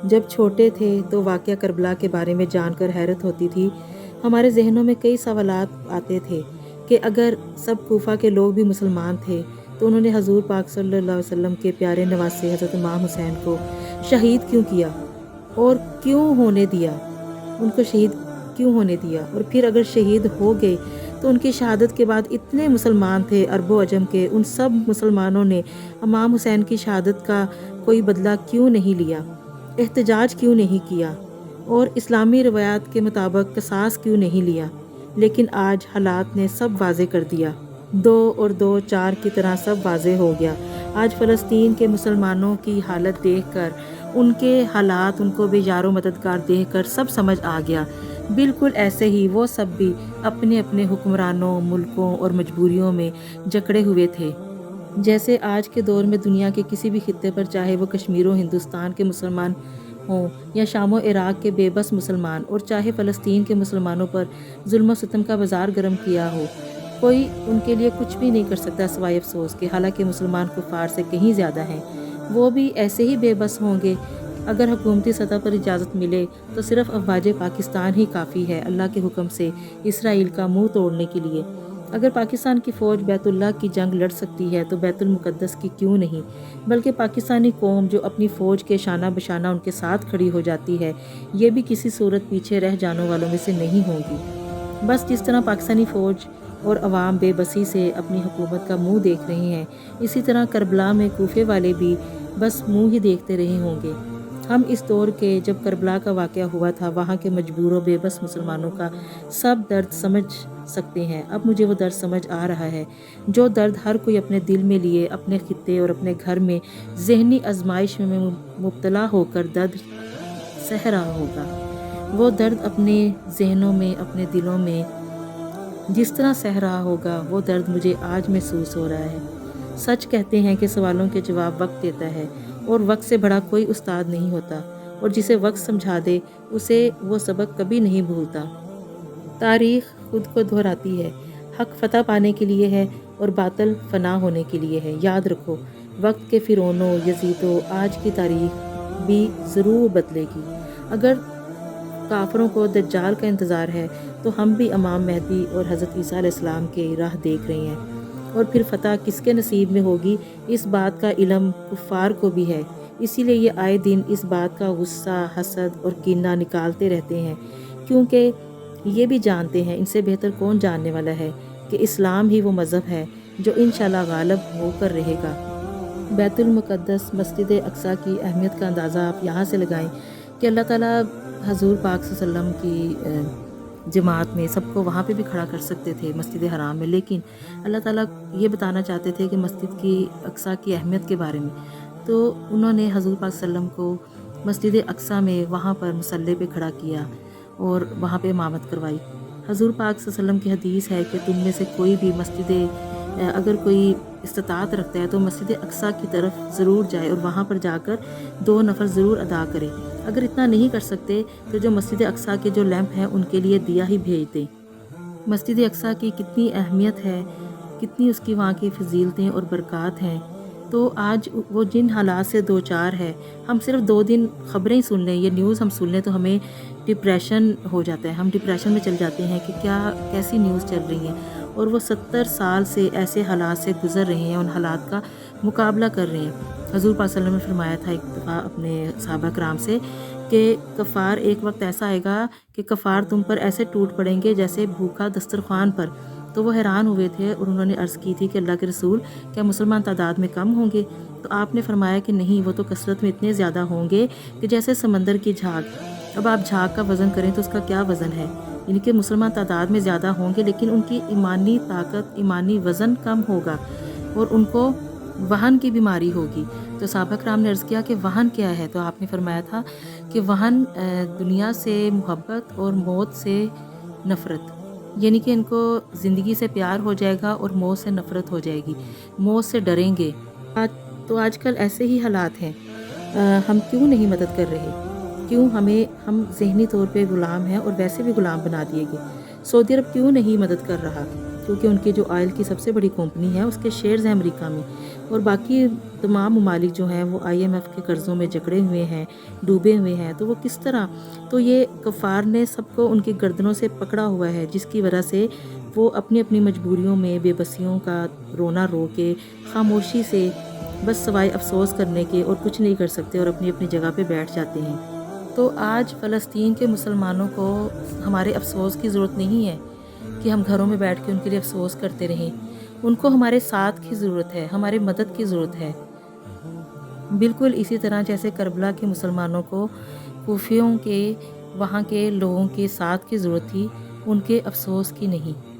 جب چھوٹے تھے تو واقعہ کربلا کے بارے میں جان کر حیرت ہوتی تھی۔ ہمارے ذہنوں میں کئی سوالات آتے تھے کہ اگر سب کوفہ کے لوگ بھی مسلمان تھے تو انہوں نے حضور پاک صلی اللہ علیہ وسلم کے پیارے نواسے حضرت امام حسین کو شہید کیوں کیا اور کیوں ہونے دیا، ان کو شہید کیوں ہونے دیا، اور پھر اگر شہید ہو گئے تو ان کی شہادت کے بعد اتنے مسلمان تھے عرب و عجم کے، ان سب مسلمانوں نے امام حسین کی شہادت کا کوئی بدلہ کیوں نہیں لیا، احتجاج کیوں نہیں کیا، اور اسلامی روایات کے مطابق قصاص کیوں نہیں لیا؟ لیکن آج حالات نے سب واضح کر دیا، 2 اور 2 4 کی طرح سب واضح ہو گیا۔ آج فلسطین کے مسلمانوں کی حالت دیکھ کر، ان کے حالات ان کو بے یار و مددگار دیکھ کر سب سمجھ آ گیا۔ بالکل ایسے ہی وہ سب بھی اپنے اپنے حکمرانوں، ملکوں اور مجبوریوں میں جکڑے ہوئے تھے۔ جیسے آج کے دور میں دنیا کے کسی بھی خطے پر، چاہے وہ کشمیر و ہندوستان کے مسلمان ہوں یا شام و عراق کے بے بس مسلمان، اور چاہے فلسطین کے مسلمانوں پر ظلم و ستم کا بازار گرم کیا ہو، کوئی ان کے لیے کچھ بھی نہیں کر سکتا سوائے افسوس کے، حالانکہ مسلمان کفار سے کہیں زیادہ ہیں۔ وہ بھی ایسے ہی بے بس ہوں گے۔ اگر حکومتی سطح پر اجازت ملے تو صرف افواج پاکستان ہی کافی ہے اللہ کے حکم سے اسرائیل کا منہ توڑنے کے لیے۔ اگر پاکستان کی فوج بیت اللہ کی جنگ لڑ سکتی ہے تو بیت المقدس کی کیوں نہیں؟ بلکہ پاکستانی قوم جو اپنی فوج کے شانہ بشانہ ان کے ساتھ کھڑی ہو جاتی ہے، یہ بھی کسی صورت پیچھے رہ جانے والوں میں سے نہیں ہوں گی۔ بس جس طرح پاکستانی فوج اور عوام بے بسی سے اپنی حکومت کا منہ دیکھ رہے ہیں، اسی طرح کربلا میں کوفے والے بھی بس منہ ہی دیکھتے رہے ہوں گے۔ ہم اس دور کے جب کربلا کا واقعہ ہوا تھا، وہاں کے مجبور و بے بس مسلمانوں کا سب درد سمجھ سکتے ہیں۔ اب مجھے وہ درد سمجھ آ رہا ہے، جو درد ہر کوئی اپنے دل میں لیے اپنے خطے اور اپنے گھر میں ذہنی آزمائش میں مبتلا ہو کر درد سہ رہا ہوگا۔ وہ درد اپنے ذہنوں میں، اپنے دلوں میں جس طرح سہ رہا ہوگا، وہ درد مجھے آج محسوس ہو رہا ہے۔ سچ کہتے ہیں کہ سوالوں کے جواب وقت دیتا ہے، اور وقت سے بڑا کوئی استاد نہیں ہوتا، اور جسے وقت سمجھا دے اسے وہ سبق کبھی نہیں بھولتا۔ تاریخ خود کو دہراتی ہے، حق فتح پانے کے لیے ہے اور باطل فنا ہونے کے لیے ہے۔ یاد رکھو، وقت کے فرعونوں، یزیدوں، آج کی تاریخ بھی ضرور بدلے گی۔ اگر کافروں کو دجال کا انتظار ہے تو ہم بھی امام مہدی اور حضرت عیسیٰ علیہ السلام کے راہ دیکھ رہے ہیں، اور پھر فتح کس کے نصیب میں ہوگی اس بات کا علم کفار کو بھی ہے۔ اسی لیے یہ آئے دن اس بات کا غصہ، حسد اور کینہ نکالتے رہتے ہیں، کیونکہ یہ بھی جانتے ہیں، ان سے بہتر کون جاننے والا ہے، کہ اسلام ہی وہ مذہب ہے جو انشاءاللہ غالب ہو کر رہے گا۔ بیت المقدس، مسجد اقصیٰ کی اہمیت کا اندازہ آپ یہاں سے لگائیں کہ اللہ تعالیٰ حضور پاک صلی اللہ علیہ وسلم کی جماعت میں سب کو وہاں پہ بھی کھڑا کر سکتے تھے مسجد حرام میں، لیکن اللہ تعالیٰ یہ بتانا چاہتے تھے کہ مسجد کی اقصیٰ کی اہمیت کے بارے میں، تو انہوں نے حضور پاک صلی اللہ علیہ وسلم کو مسجد اقصیٰ میں وہاں پر مصلی پہ کھڑا کیا اور وہاں پہ امامت کروائی۔ حضور پاک صلی اللہ علیہ وسلم کی حدیث ہے کہ تم میں سے کوئی بھی اگر کوئی استطاعت رکھتا ہے تو مسجد اقصیٰ کی طرف ضرور جائے اور وہاں پر جا کر 2 نفل ضرور ادا کرے۔ اگر اتنا نہیں کر سکتے تو جو مسجد اقصیٰ کے جو لیمپ ہیں ان کے لیے دیا ہی بھیج دیں۔ مسجد اقصیٰ کی کتنی اہمیت ہے، کتنی اس کی وہاں کی فضیلتیں اور برکات ہیں، تو آج وہ جن حالات سے 2 4 ہے، ہم صرف 2 دن خبریں سن لیں، یہ نیوز ہم سن لیں تو ہمیں ڈپریشن ہو جاتا ہے، ہم ڈپریشن میں چل جاتے ہیں کہ کیسی نیوز چل رہی ہیں، اور وہ 70 سال سے ایسے حالات سے گزر رہے ہیں، ان حالات کا مقابلہ کر رہے ہیں۔ حضور پاک صلی اللہ علیہ وسلم نے فرمایا تھا ایک دفعہ اپنے صحابہ کرام سے کہ کفار ایک وقت ایسا آئے گا کہ کفار تم پر ایسے ٹوٹ پڑیں گے جیسے بھوکا دسترخوان پر۔ تو وہ حیران ہوئے تھے اور انہوں نے عرض کی تھی کہ اللہ کے رسول، کیا مسلمان تعداد میں کم ہوں گے؟ تو آپ نے فرمایا کہ نہیں، وہ تو کثرت میں اتنے زیادہ ہوں گے کہ جیسے سمندر کی جھاگ۔ اب آپ جھاگ کا وزن کریں تو اس کا کیا وزن ہے؟ یعنی کہ مسلمان تعداد میں زیادہ ہوں گے لیکن ان کی ایمانی طاقت، ایمانی وزن کم ہوگا، اور ان کو وہن کی بیماری ہوگی۔ تو صحابہ کرام نے عرض کیا کہ وہن کیا ہے؟ تو آپ نے فرمایا تھا کہ وہن دنیا سے محبت اور موت سے نفرت، یعنی کہ ان کو زندگی سے پیار ہو جائے گا اور موت سے نفرت ہو جائے گی، موت سے ڈریں گے۔ تو آج کل ایسے ہی حالات ہیں، ہم کیوں نہیں مدد کر رہے؟ کیوں ہم ذہنی طور پہ غلام ہیں اور ویسے بھی غلام بنا دیے گئے؟ سعودی عرب کیوں نہیں مدد کر رہا؟ کیونکہ ان کی جو آئل کی سب سے بڑی کمپنی ہے اس کے شیئرز ہیں امریکہ میں، اور باقی تمام ممالک جو ہیں وہ IMF کے قرضوں میں جکڑے ہوئے ہیں، ڈوبے ہوئے ہیں، تو وہ کس طرح؟ تو یہ کفار نے سب کو ان کی گردنوں سے پکڑا ہوا ہے، جس کی وجہ سے وہ اپنی اپنی مجبوریوں میں بے بسیوں کا رونا رو کے خاموشی سے بس سوائے افسوس کرنے کے اور کچھ نہیں کر سکتے اور اپنی اپنی جگہ پہ بیٹھ جاتے ہیں۔ تو آج فلسطین کے مسلمانوں کو ہمارے افسوس کی ضرورت نہیں ہے کہ ہم گھروں میں بیٹھ کے ان کے لیے افسوس کرتے رہیں۔ ان کو ہمارے ساتھ کی ضرورت ہے، ہمارے مدد کی ضرورت ہے، بالکل اسی طرح جیسے کربلا کے مسلمانوں کو کوفیوں کے وہاں کے لوگوں کے ساتھ کی ضرورت تھی، ان کے افسوس کی نہیں۔